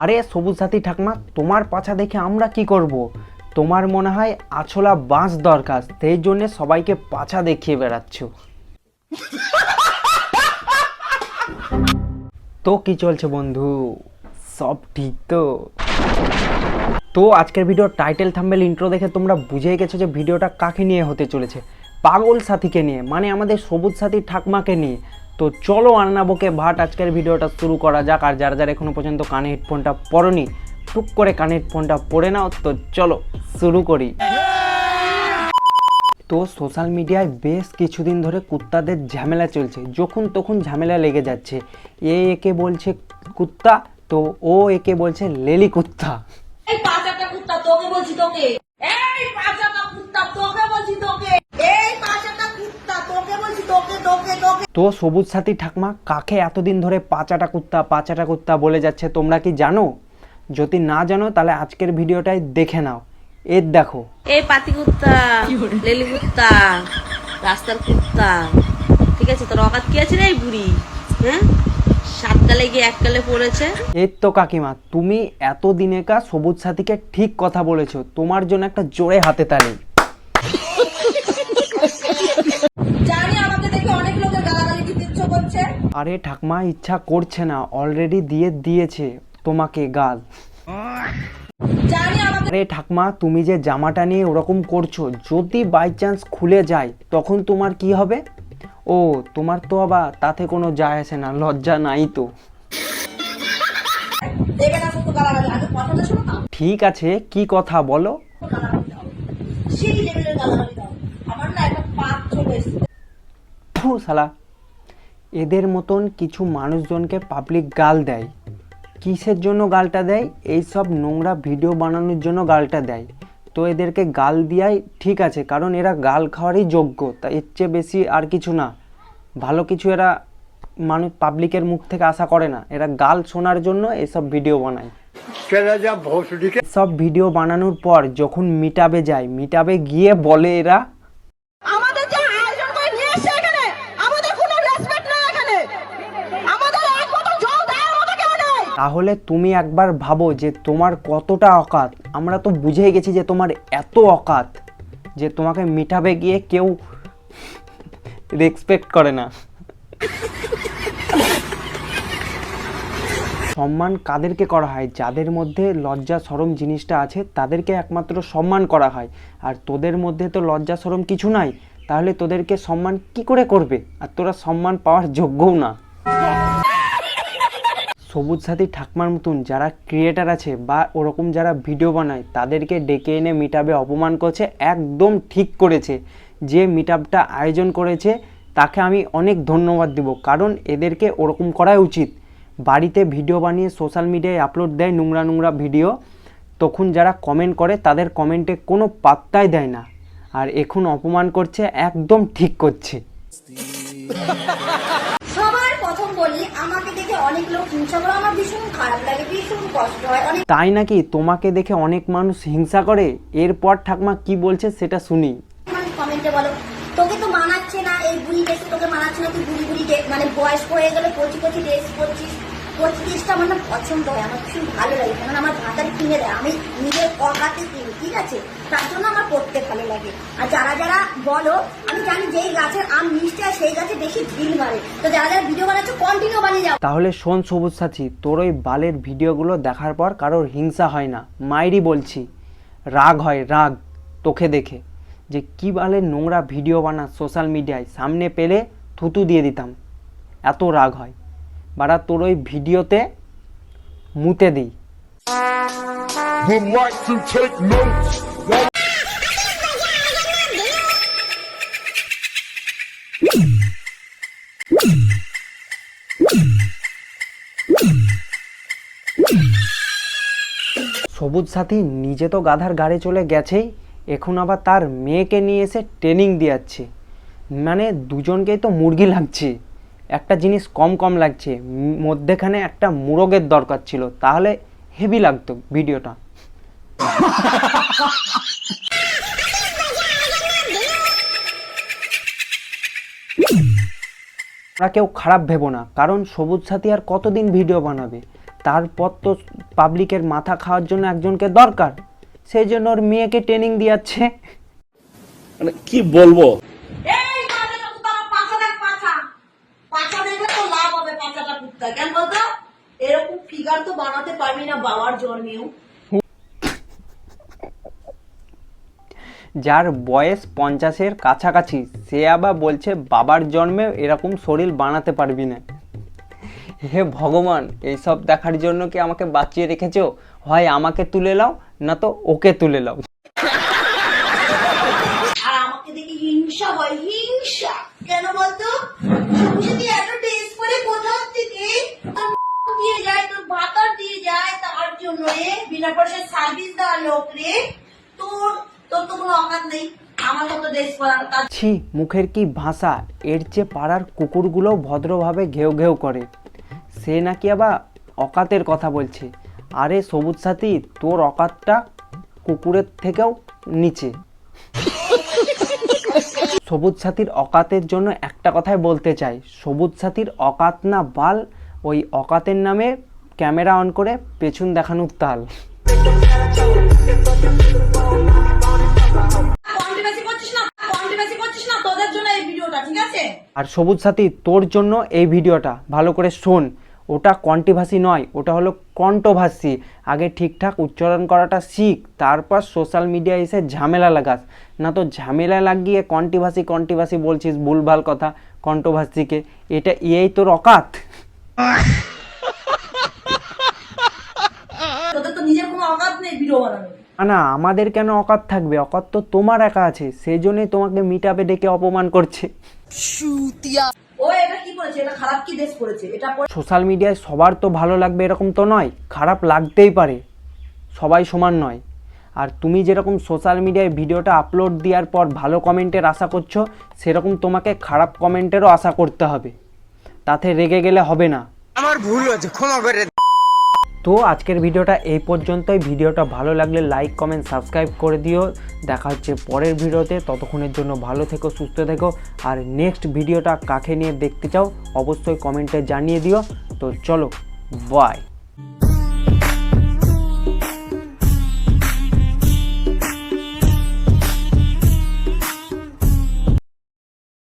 আরে সবুজ সাথী ঠাকমা, তোমার পাছা দেখে আমরা কি করব? তোমার মনে হয় আছলা বাঁশ দরকার, সেই জন্য সবাইকে পাছা দেখিয়ে বেড়াচ্ছ। তো কি চলছে বন্ধু, সব ঠিক তো? তো আজকের ভিডিও টাইটেল থাম্বনেল ইন্ট্রো দেখে তোমরা বুঝেই গেছো যে ভিডিওটা কাকে নিয়ে হতে চলেছে। পাগল সাথীকে নিয়ে, মানে আমাদের সবুজ সাথী ঠাকমাকে নিয়ে। তো চলো আন্নাবকে ভাট আজকের ভিডিওটা শুরু করা যাক। আর যারা যারা এখনো পর্যন্ত কানে হেডফোনটা পরনি, টুক করে কানে হেডফোনটা পরে নাও। তো চলো শুরু করি। তো সোশ্যাল মিডিয়ায় বেশ কিছুদিন ধরে কুত্তাদের ঝামেলা চলছে, যখন তখন ঝামেলা লেগে যাচ্ছে। একে বলছে কুত্তা, তো ও একে বলছে লেলি কুত্তা। এই পাঁচাটা কুত্তা তোকে বলছি তোকে, এই পাঁচাটা কুত্তা তোকে বলছি তোকে, এই পাঁচাটা কুত্তা তোকে বলছি তোকে তোকে তোকে। তো সবুজ সাথী ঠাকমা কাকে এতদিন ধরে পাঁচাটা কুত্তা বলে যাচ্ছে তোমরা কি জানো? যদি না জানো তাহলে আজকের ভিডিওটাই দেখে নাও। এর দেখো, এই পাতি কুত্তা, লেলি কুত্তা, রাস্তার কুত্তা, ঠিক আছে? তোর অকাত কি আছে রে এই বুড়ি? হ্যাঁ, সাত গালে গিয়ে এক গালে পড়েছে। এই তো কাকিমা, তুমি এতদিনেকা সবুজ সাথীকে ঠিক কথা বলেছো, তোমার জন্য একটা জোরে হাতে তালি। জানি আমাকে দেখে অনেক লোকের গালাগালি দিতে ইচ্ছে করছে। আরে ঠাকমা, ইচ্ছা করছে না, অলরেডি দিয়েছে তোমাকে গাল। জানি আমাকে আরে ঠাকমা, তুমি যে জামাটা নিয়ে ওরকম করছো, যদি বাই চান্স খুলে যায় তখন তোমার কি হবে? ও, তোমার তো আবার তাতে কোনো যায় আসে না, লজ্জা নাই তো। দেবে না সত্য গালাগালি, আগে কথাটা শোনো না। ঠিক আছে, কি কথা বলো। গালাগালি দাও, সেই লেভেলের গালাগালি দাও। আমার না একটা পাপ চলে এসেছে। ফু শালা, এদের মতন কিছু মানুষজনকে পাবলিক গাল দেয়। কিসের জন্য গালটা দেয়? এই সব নোংরা ভিডিও বানানোর জন্য গালটা দেয়। তো এদেরকে গাল দেওয়াই ঠিক আছে, কারণ এরা গাল খাওয়ারই যোগ্য, তা এর চেয়ে বেশি আর কিছু না। ভালো কিছু এরা মানুষ পাবলিকের মুখ থেকে আশা করে না, এরা গাল শোনার জন্য এসব ভিডিও বানায়। সব ভিডিও বানানোর পর যখন মিটাবে যায়, মিটাবে গিয়ে বলে এরা, আমাদের যে আয়োজন করে নিয়ে এসে এখানে আমাদের কোনো রেসপেক্ট নেই এখানে, আমাদের এক মতো জল দেওয়ার মতো কেউ নেই। তাহলে তুমি একবার ভাবো যে তোমার কতটা অকাত। আমরা তো বুঝেই গেছি যে তোমার এত অকাত যে তোমাকে মিটাবে গিয়ে কেউ রেসপেক্ট করে না। সম্মান কাদেরকে করা হয়? যাদের মধ্যে লজ্জা শরম জিনিসটা আছে তাদেরকে একমাত্র সম্মান করা হয়। আর তোদের মধ্যে তো লজ্জা শরম কিছু নাই, তাহলে তোদেরকে সম্মান কি করে করবে? আর তোরা সম্মান পাওয়ার যোগ্যও না। সবুজ সাথী ঠাকমার মতন যারা ক্রিয়েটার আছে বা ওরকম যারা ভিডিও বানায়, তাদেরকে ডেকে এনে মিটআপে অপমান করছে, একদম ঠিক করেছে। যে মিটআপটা আয়োজন করেছে তাকে আমি অনেক ধন্যবাদ দেব, কারণ এদেরকে ওরকম করাই উচিত। বাড়িতে ভিডিও বানিয়ে সোশ্যাল মিডিয়ায় আপলোড দেয় নোংরা নোংরা ভিডিও, তখন যারা কমেন্ট করে তাদের কমেন্টে কোনো পাত্তাই দেয় না, আর এখন অপমান করছে, একদম ঠিক করছে। সবার প্রথম বলি, আমাকে দেখে অনেক লোক হিংসা করে, আমার ভীষণ খারাপ লাগে, ভীষণ কষ্ট হয়। অনেক তাই নাকি? তোমাকে দেখে অনেক মানুষ হিংসা করে? এরপর ঠাকমা কি বলছে সেটা শুনি। মানুষ কমেন্টে বলো, তোকে তো মানাচ্ছে না এই বুড়ি ড্রেস, তোকে মানাচ্ছে না, তুই বুড়ি বুড়ি মানে বয়স্ক হয়ে গেলে কচি কচি ড্রেস করছিস। কচি ড্রেসটা আমার না পছন্দ হয়, আমার ভীষণ ভালো লাগে, কারণ আমার ভাতার কিনে দেয়, আমি নিজের অকাতে কিনি, ঠিক আছে? তার জন্য আমার পড়তে ভালো লাগে। আর যারা যারা বলো, আমি জানি যেই গাছের আম মিষ্টি হয় সেই গাছে বেশি ঢিল মারে। তো যারা যারা ভিডিও বানাচ্ছ কন্টিনিউ বানিয়ে যাও। তাহলে শোন সবুজ সাথী, তোর ওই বালের ভিডিওগুলো দেখার পর কারোর হিংসা হয় না, মাইরি বলছি, রাগ হয়, রাগ তোকে দেখে, যে কী বালের নোংরা ভিডিও বানা সোশ্যাল মিডিয়ায়, সামনে পেলে থুতু দিয়ে দিতাম, এত রাগ হয়। বাড়া তোর ওই ভিডিওতে মুতে দিই। Would like to take notes. সবুজ সাথী নিজে তো গাধার গাড়ি চলে গেছেই, এখন আবার তার মেয়েকে নিয়ে এসে ট্রেনিং দিয়াচ্ছে। মানে দুজনকেই তো মুরগি লাগছে, একটা জিনিস কম কম লাগছে, মধ্যেখানে একটা মুরগের দরকার ছিল, তাহলে হেভি লাগতো ভিডিওটা। আমরা কেউ খারাপ ভেবো না, কারণ সবুজ সাথী আর কতদিন ভিডিও বানাবে, তারপর তো পাবলিকের মাথা খাওয়ার জন্য একজনকে দরকার, সেই জন্য ওর মেয়েকে ট্রেনিং দিয়াচ্ছে। মানে কি বলবো। এই মাঝে তো তারা পাছা দেখ পাছা। পাছা দেখলে তো লাভ হবে পাছাটা কুত্তা। কেন বলতো? এরকম ফিগার তো বানাতে পারবি না বাবার জন্মেও। যার বয়স 50-এর কাছাকাছি সে আবার বলছে বাবার জন্মে এরকম শরীর বানাতে পারবি না। হে ভগবান, এইসব দেখার জন্য কি আমাকে বাঁচিয়ে রেখেছো? হয় আমাকে তুলে নাও, না তো ওকে তুলে নাও। আর আমাকে দেখে হিংসা হয়, হিংসা। কেন বলতো? সবুজ এত টেস্ট করে কোথাও থেকে তোর দিয়ে যায়, তোর ভাতার দিয়ে যায়, তার জন্য রে বিনা পয়সায় সার্ভিস দেওয়ার লোক রে। তোর তোর তো কোনো অকাত নেই আমার মতো দেশ করার কাজ। ছি, মুখের কি ভাষা! এর চেয়ে পাড়ার কুকুরগুলো ভদ্রভাবে ঘেউ ঘেউ করে, সে নাকি আবার অকাতের কথা বলছে। আরে সবুজ সাথী, তোর অকাতটা কুকুরের থেকেও নিচে। সবুজ সাথীর অকাতের জন্য একটা কথাই বলতে চাই, সবুজ সাথীর অকাত না বাল, ওই অকাতের নামে ক্যামেরা অন করে পেছন দেখানোর তাল। কন্ট্রোভার্সি করছিস না তোদের জন্য এই ভিডিওটা, ঠিক আছে? আর সবুজ সাথী, তোর জন্য এই ভিডিওটা, ভালো করে শোন। ওটা কন্ট্রোভার্সি নয়, ওটা হলো কন্ট্রোভার্সি। আগে ঠিকঠাক উচ্চারণ করাটা শিখ, তারপর সোশ্যাল মিডিয়ায় এসে ঝামেলা লাগাস। না তো ঝামেলা লাগিয়ে কন্ট্রোভার্সি বলছিস ভুলভাল কথা কন্ট্রোভার্সিকে। এটা এই তোর অকাত? তোদের তো নিজের কোনো অকাত নেই ভিডিও বানানোর। না, আমাদের কেন অকাত থাকবে? অকাত তো তোমার একা আছে, সেই জন্যই তোমাকে মিট আপে ডেকে অপমান করছে। ও এটা কি করেছে? এটা খারাপ কি দেশ করেছে? এটা সোশ্যাল মিডিয়ায় সবার তো ভালো লাগবে এরকম তো নয়, খারাপ লাগতেই পারে, সবাই সমান নয়। আর তুমি যেরকম সোশ্যাল মিডিয়ায় ভিডিওটা আপলোড দেওয়ার পর ভালো কমেন্টের আশা করছো, সেরকম তোমাকে খারাপ কমেন্টেরও আশা করতে হবে, তাতে রেগে গেলে হবে না। আমার ভুল হয়েছে, ক্ষমা করে। তো আজকের ভিডিওটা এই পর্যন্তই। ভিডিওটা ভালো লাগলে লাইক কমেন্ট সাবস্ক্রাইব করে দিও। দেখা হচ্ছে পরের ভিডিওতে, ততক্ষণের জন্য ভালো থেকো, সুস্থ থেকো। আর নেক্সট ভিডিওটা কাকে নিয়ে দেখতে চাও অবশ্যই কমেন্টে জানিয়ে দিও। তো চলো, বাই।